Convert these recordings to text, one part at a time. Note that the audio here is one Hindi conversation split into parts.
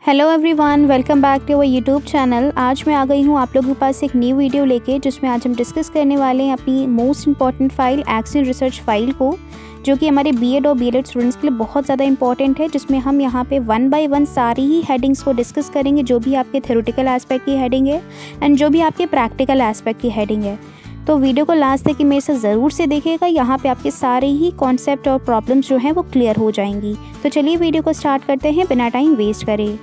Hello everyone, welcome back to our YouTube channel. आज मैं आ गई हूँ आप लोगों के पास एक न्यू वीडियो लेके, जिसमें आज हम डिस्कस करने वाले हैं अपनी most important file action research file को, जो कि हमारे बीएड और बीएलएड स्टूडेंट्स के लिए बहुत ज़्यादा इंपॉर्टेंट है। जिसमें हम यहाँ पे वन बाय वन सारी ही हेडिंग्स को डिस्कस करेंगे, जो भी आपके थ्योरेटिकल एस्पेक्ट की हेडिंग है एंड जो भी आपके प्रैक्टिकल एस्पेक्ट की हेडिंग है। तो वीडियो को लास्ट तक मेरे से ज़रूर से देखिएगा, यहाँ पे आपके सारे ही कॉन्सेप्ट और प्रॉब्लम्स जो हैं वो क्लियर हो जाएंगी। तो चलिए वीडियो को स्टार्ट करते हैं बिना टाइम वेस्ट करे।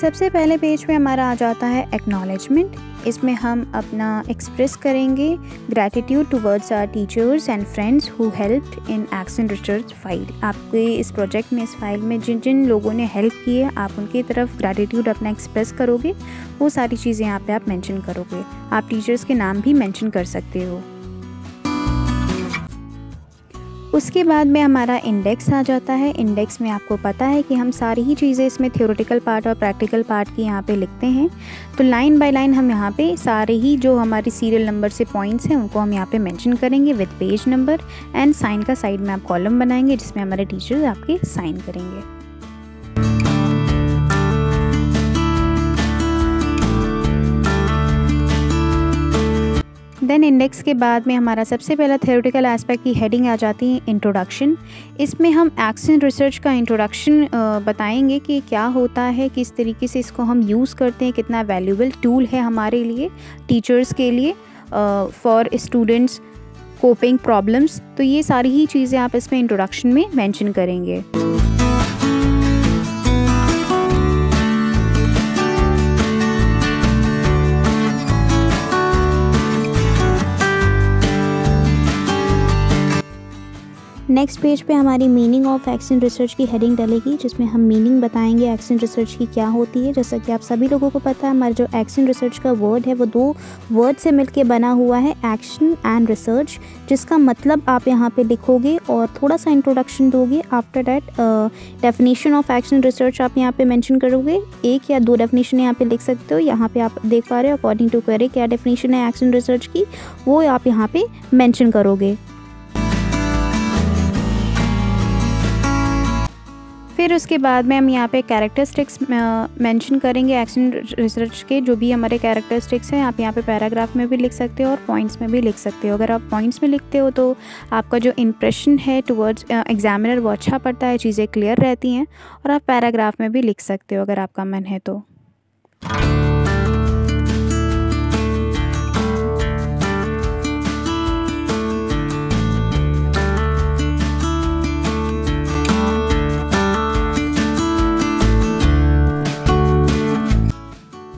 सबसे पहले पेज पे हमारा आ जाता है एक्नॉलेजमेंट। इसमें हम अपना एक्सप्रेस करेंगे gratitude towards our teachers and friends who helped in action research file. आपके इस प्रोजेक्ट में, इस फाइल में जिन जिन लोगों ने हेल्प की है, आप उनकी तरफ ग्रैटिट्यूड अपना एक्सप्रेस करोगे। वो सारी चीज़ें यहाँ पे आप मेंशन करोगे। आप टीचर्स के नाम भी मेंशन कर सकते हो। उसके बाद में हमारा इंडेक्स आ जाता है। इंडेक्स में आपको पता है कि हम सारी ही चीज़ें इसमें थ्योरेटिकल पार्ट और प्रैक्टिकल पार्ट की यहाँ पे लिखते हैं। तो लाइन बाय लाइन हम यहाँ पे सारे ही जो हमारी सीरियल नंबर से पॉइंट्स हैं उनको हम यहाँ पे मेंशन करेंगे with page number and sign का साइड में आप कॉलम बनाएंगे, जिसमें हमारे टीचर्स आपके साइन करेंगे। देन इंडेक्स के बाद में हमारा सबसे पहला थ्योरेटिकल एस्पेक्ट की हेडिंग आ जाती है इंट्रोडक्शन। इसमें हम एक्शन रिसर्च का इंट्रोडक्शन बताएंगे कि क्या होता है, किस तरीके से इसको हम यूज़ करते हैं, कितना वैल्यूएबल टूल है हमारे लिए, टीचर्स के लिए, फॉर स्टूडेंट्स कोपिंग प्रॉब्लम्स। तो ये सारी ही चीज़ें आप इसमें इंट्रोडक्शन में मेंशन करेंगे। नेक्स्ट पेज पे हमारी मीनिंग ऑफ एक्शन रिसर्च की हेडिंग डलेगी, जिसमें हम मीनिंग बताएंगे एक्शन रिसर्च की क्या होती है। जैसा कि आप सभी लोगों को पता है, हमारा जो एक्शन रिसर्च का वर्ड है वो दो वर्ड से मिलके बना हुआ है, एक्शन एंड रिसर्च, जिसका मतलब आप यहाँ पे लिखोगे और थोड़ा सा इंट्रोडक्शन दोगे। After that definition of action research आप यहाँ पे मेंशन करोगे। एक या दो डेफिनेशन यहाँ पे लिख सकते हो। यहाँ पे आप देख पा रहे हो अकॉर्डिंग टू क्वेरी क्या डेफिनेशन है एक्शन रिसर्च की, वो आप यहाँ पे मेंशन करोगे। फिर उसके बाद में हम यहाँ पे कैरेक्टरिस्टिक्स मेंशन करेंगे एक्शन रिसर्च के। जो भी हमारे कैरेक्टरिस्टिक्स हैं आप यहाँ पे पैराग्राफ में भी लिख सकते हो और पॉइंट्स में भी लिख सकते हो। अगर आप पॉइंट्स में लिखते हो तो आपका जो इंप्रेशन है टुवर्ड्स एग्जामिनर वो अच्छा पड़ता है, चीज़ें क्लियर रहती हैं। और आप पैराग्राफ में भी लिख सकते हो अगर आपका मन है तो।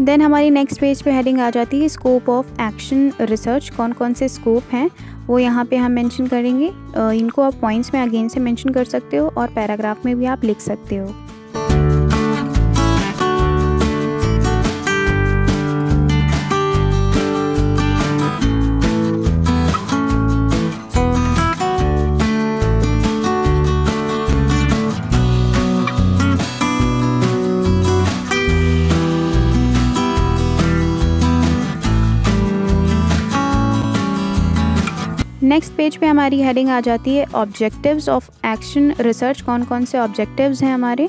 देन हमारी नेक्स्ट पेज पे हेडिंग आ जाती है स्कोप ऑफ एक्शन रिसर्च। कौन कौन से स्कोप हैं वो यहाँ पे हम मेंशन करेंगे। इनको आप पॉइंट्स में अगेन से मेंशन कर सकते हो और पैराग्राफ में भी आप लिख सकते हो। नेक्स्ट पेज पे हमारी हेडिंग आ जाती है ऑब्जेक्टिव्स ऑफ एक्शन रिसर्च। कौन कौन से ऑब्जेक्टिव्स हैं हमारे,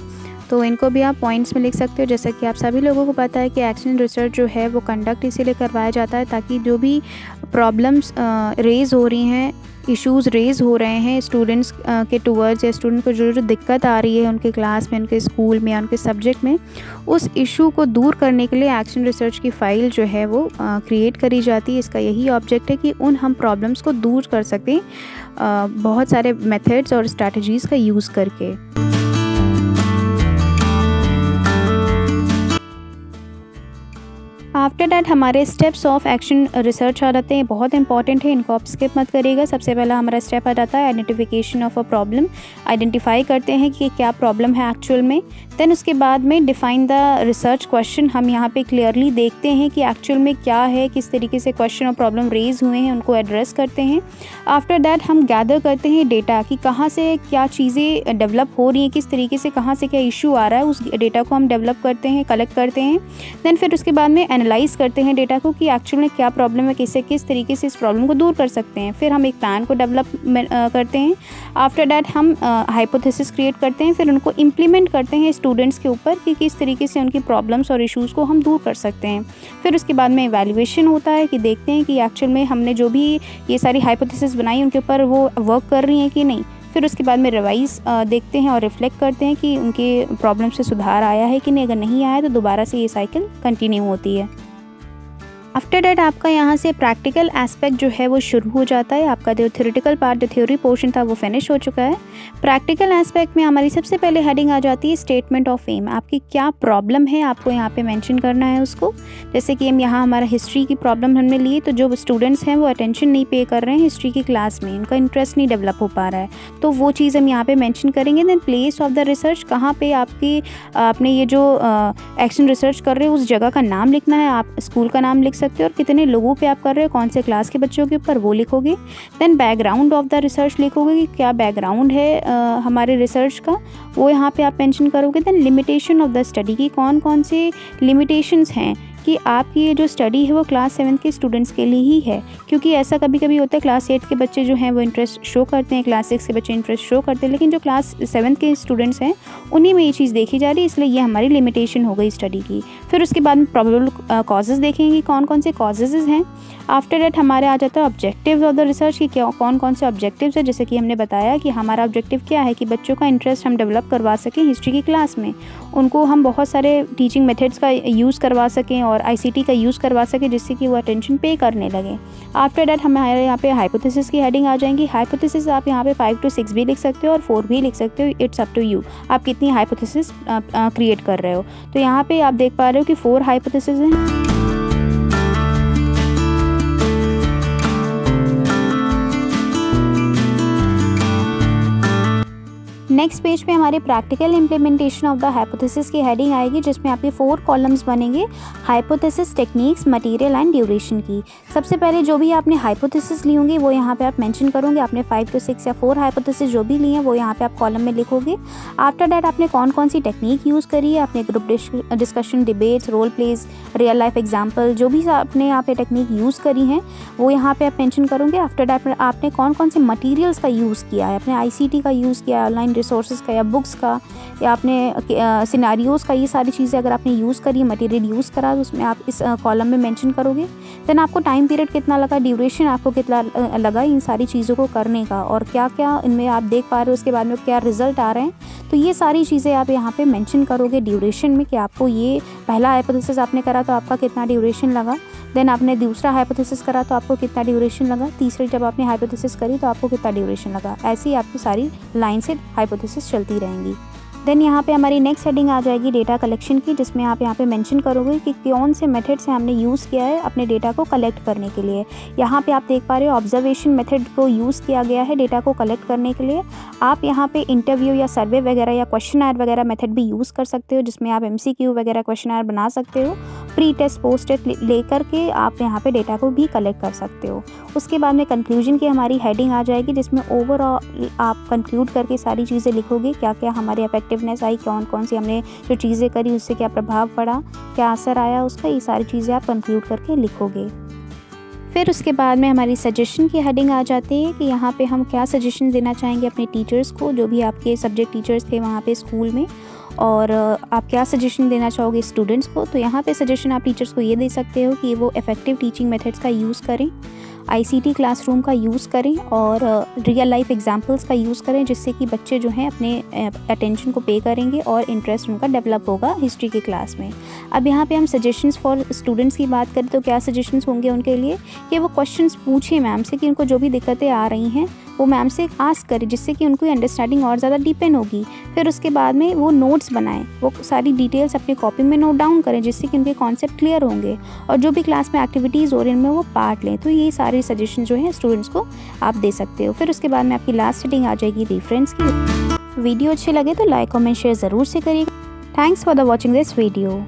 तो इनको भी आप पॉइंट्स में लिख सकते हो। जैसा कि आप सभी लोगों को पता है कि एक्शन रिसर्च जो है वो कंडक्ट इसीलिए करवाया जाता है ताकि जो भी प्रॉब्लम्स रेज़ हो रही हैं, इश्यूज़ रेज़ हो रहे हैं स्टूडेंट्स के टूवर्ड्स, या स्टूडेंट को जो जो दिक्कत आ रही है उनके क्लास में, उनके स्कूल में या उनके सब्जेक्ट में, उस इशू को दूर करने के लिए एक्शन रिसर्च की फ़ाइल जो है वो क्रिएट करी जाती है। इसका यही ऑब्जेक्ट है कि उन हम प्रॉब्लम्स को दूर कर सकें बहुत सारे मेथड्स और स्ट्रैटेजीज़ का यूज़ करके। आफ्टर डैट हमारे स्टेप्स ऑफ एक्शन रिसर्च आ जाते हैं। बहुत इंपॉर्टेंट है, इनको आप स्किप मत करिएगा। सबसे पहला हमारा स्टेप आ जाता है identification of a problem. Identify करते हैं कि क्या प्रॉब्लम है एक्चुअल में। देन उसके बाद में डिफाइन द रिसर्च क्वेश्चन। हम यहाँ पे क्लियरली देखते हैं कि एक्चुअल में क्या है, किस तरीके से क्वेश्चन और प्रॉब्लम रेज हुए हैं, उनको एड्रेस करते हैं। आफ्टर दैट हम गैदर करते हैं डेटा कि कहाँ से क्या चीज़ें डेवलप हो रही हैं, किस तरीके से कहाँ से क्या इशू आ रहा है, उस डेटा को हम डेवलप करते हैं, कलेक्ट करते हैं। देन फिर उसके बाद में एनालाइज़ करते हैं डेटा को कि एक्चुअल में क्या प्रॉब्लम है, किस तरीके से इस प्रॉब्लम को दूर कर सकते हैं। फिर हम एक प्लान को डेवलप करते हैं। आफ्टर डैट हम हाइपोथेसिस क्रिएट करते हैं, फिर उनको इम्प्लीमेंट करते हैं स्टूडेंट्स के ऊपर कि किस तरीके से उनकी प्रॉब्लम्स और इश्यूज़ को हम दूर कर सकते हैं। फिर उसके बाद में इवैल्यूएशन होता है कि देखते हैं कि एक्चुअल में हमने जो भी ये सारी हाइपोथेसिस बनाई उनके ऊपर वो वर्क कर रही हैं कि नहीं। फिर उसके बाद में रिवाइज़ देखते हैं और रिफ्लेक्ट करते हैं कि उनके प्रॉब्लम से सुधार आया है कि नहीं। अगर नहीं आया तो दोबारा से ये साइकिल कंटिन्यू होती है। आफ्टर डैट आपका यहाँ से प्रैक्टिकल एस्पेक्ट जो है वो शुरू हो जाता है। आपका जो थ्योरेटिकल पार्ट, जो थ्योरी पोर्शन था वो फिनिश हो चुका है। प्रैक्टिकल एस्पेक्ट में हमारी सबसे पहले हेडिंग आ जाती है स्टेटमेंट ऑफ एम। आपकी क्या प्रॉब्लम है आपको यहाँ पे मेंशन करना है उसको। जैसे कि हम यहाँ हमारा हिस्ट्री की प्रॉब्लम हमने ली, तो जो स्टूडेंट्स हैं वो अटेंशन नहीं पे कर रहे हैं हिस्ट्री की क्लास में, उनका इंटरेस्ट नहीं डेवलप हो पा रहा है, तो वो चीज़ हम यहाँ पर मैंशन करेंगे। Then place of the research, कहाँ पर आपने ये जो एक्शन रिसर्च कर रहे हो उस जगह का नाम लिखना है। आप स्कूल का नाम लिख सकते हो और कितने लोगों पे आप कर रहे हो, कौन से क्लास के बच्चों के ऊपर, वो लिखोगे। Then background of the research लिखोगे कि क्या बैकग्राउंड है हमारे रिसर्च का, वो यहाँ पे आप मेंशन करोगे। Then limitation of the study की कौन कौन से लिमिटेशंस हैं कि आपकी ये जो स्टडी है वो क्लास 7 के स्टूडेंट्स के लिए ही है, क्योंकि ऐसा कभी कभी होता है क्लास 8 के बच्चे जो हैं वो इंटरेस्ट शो करते हैं, क्लास 6 के बच्चे इंटरेस्ट शो करते हैं, लेकिन जो क्लास 7 के स्टूडेंट्स हैं उन्हीं में ये चीज़ देखी जा रही है, इसलिए ये हमारी लिमिटेशन हो गई स्टडी की। फिर उसके बाद में प्रोबेबल कॉजेज़ देखेंगे कौन कौन से कॉजेज़ हैं। आफ्टर डेट हमारे आ जाता है ऑब्जेक्टिव्स ऑफ द रिसर्च की क्या कौन कौन से ऑब्जेक्टिव्स है। जैसे कि हमने बताया कि हमारा ऑब्जेक्टिव क्या है कि बच्चों का इंटरेस्ट हम डेवलप करवा सकें हिस्ट्री की क्लास में, उनको हम बहुत सारे टीचिंग मेथड्स का यूज़ करवा सकें और ICT का यूज़ करवा सकें जिससे कि वो अटेंशन पे करने लगे। आफ्टर डेट हमारे यहाँ पे हाइपोथेसिस की हेडिंग आ जाएंगी। हाइपोथेसिस आप यहाँ पे 5 to 6 भी लिख सकते हो और 4 भी लिख सकते हो, इट्स अप टू यू आप कितनी हाइपोथेसिस क्रिएट कर रहे हो। तो यहाँ पे आप देख पा रहे हो कि 4 हाइपोथेसिस हैं। नेक्स्ट पेज पे हमारे practical implementation of the hypothesis की हेडिंग आएगी, जिसमें आपके 4 कॉलम्स बनेंगे hypothesis, techniques, material and duration की। सबसे पहले जो भी आपने हाइपोथेसिस ली होंगी वो यहाँ पे आप मेंशन करोगे। आपने 5 to 6 या 4 हाइपोथेसिस जो भी ली हैं वो यहाँ पे आप कॉलम में लिखोगे। आफ्टर डैट आपने कौन कौन सी टेक्निक यूज़ करी है, आपने group discussion, debates, role plays, real life example, जो भी आपने यहाँ पे टेक्निक यूज़ करी हैं वो यहाँ पे आप मेंशन करोगे। आफ्टर डैट आपने कौन कौन से मटीरियल्स का यूज़ किया है, आपने ICT का यूज़ किया है, ऑनलाइन रिसोर्सेज का या बुक्स का, या आपने सिनारियोज़ का, ये सारी चीज़ें अगर आपने यूज़ करी, मटेरियल यूज़ करा, तो उसमें आप इस कॉलम में मेंशन करोगे। देन आपको टाइम पीरियड कितना लगा, ड्यूरेशन आपको कितना लगा इन सारी चीज़ों को करने का, और क्या क्या इनमें आप देख पा रहे हो, उसके बाद में क्या रिजल्ट आ रहे हैं, तो ये सारी चीज़ें आप यहाँ पे मेंशन करोगे ड्यूरेशन में कि आपको ये पहला हाइपोथेसिस आपने करा तो आपका कितना ड्यूरेशन लगा, देन आपने दूसरा हाइपोथेसिस करा तो आपको कितना ड्यूरेशन लगा, तीसरी जब आपने हाइपोथेसिस करी तो आपको कितना ड्यूरेशन लगा। ऐसे ही आपकी सारी लाइन से हाइपोथेसिस चलती रहेंगी। देन यहाँ पे हमारी नेक्स्ट हेडिंग आ जाएगी डेटा कलेक्शन की, जिसमें आप यहाँ पे मेंशन करोगे कि कौन से मेथड से हमने यूज़ किया है अपने डेटा को कलेक्ट करने के लिए। यहाँ पे आप देख पा रहे हो ऑब्जर्वेशन मेथड को यूज़ किया गया है डेटा को कलेक्ट करने के लिए। आप यहाँ पे इंटरव्यू या सर्वे वगैरह या क्वेश्चनर वगैरह मेथड भी यूज़ कर सकते हो, जिसमें आप MCQ वगैरह क्वेश्चनर बना सकते हो। प्री टेस्ट पोस्ट टेस्ट लेकर के आप यहाँ पे डेटा को भी कलेक्ट कर सकते हो। उसके बाद में कंक्लूजन की हमारी हेडिंग आ जाएगी, जिसमें ओवरऑल आप कंक्लूड करके सारी चीज़ें लिखोगे, क्या क्या हमारी इफेक्टिवनेस आई, कौन कौन सी हमने जो चीज़ें करी उससे क्या प्रभाव पड़ा, क्या असर आया उसका, ये सारी चीज़ें आप कंक्लूड करके लिखोगे। फिर उसके बाद में हमारी सजेशन की हेडिंग आ जाती है कि यहाँ पे हम क्या सजेशन देना चाहेंगे अपने टीचर्स को, जो भी आपके सब्जेक्ट टीचर्स थे वहाँ पे स्कूल में, और आप क्या सजेशन देना चाहोगे स्टूडेंट्स को। तो यहाँ पे सजेशन आप टीचर्स को ये दे सकते हो कि वो इफ़ेक्टिव टीचिंग मेथड्स का यूज़ करें, ICT क्लासरूम का यूज़ करें और रियल लाइफ एग्जांपल्स का यूज़ करें, जिससे कि बच्चे जो हैं अपने अटेंशन को पे करेंगे और इंटरेस्ट उनका डेवलप होगा हिस्ट्री की क्लास में। अब यहाँ पे हम सजेशंस फॉर स्टूडेंट्स की बात करें तो क्या सजेशंस होंगे उनके लिए कि वो क्वेश्चंस पूछें मैम से कि उनको जो भी दिक्कतें आ रही हैं वो मैम से आस्क करें, जिससे कि उनको अंडरस्टैंडिंग और ज़्यादा डीपेन होगी। फिर उसके बाद में वो नोट्स बनाएं, वो सारी डिटेल्स अपनी कॉपी में नोट डाउन करें, जिससे कि उनके कॉन्सेप्ट क्लियर होंगे, और जो भी क्लास में एक्टिविटीज़ हो रही हैं उनमें वो पार्ट लें। तो ये सारे सजेशन जो है स्टूडेंट्स को आप दे सकते हो। फिर उसके बाद में आपकी लास्ट हेडिंग आ जाएगी रेफरेंस की। वीडियो अच्छे लगे तो लाइक कमेंट शेयर ज़रूर से करिएगा। Thanks for the watching this video.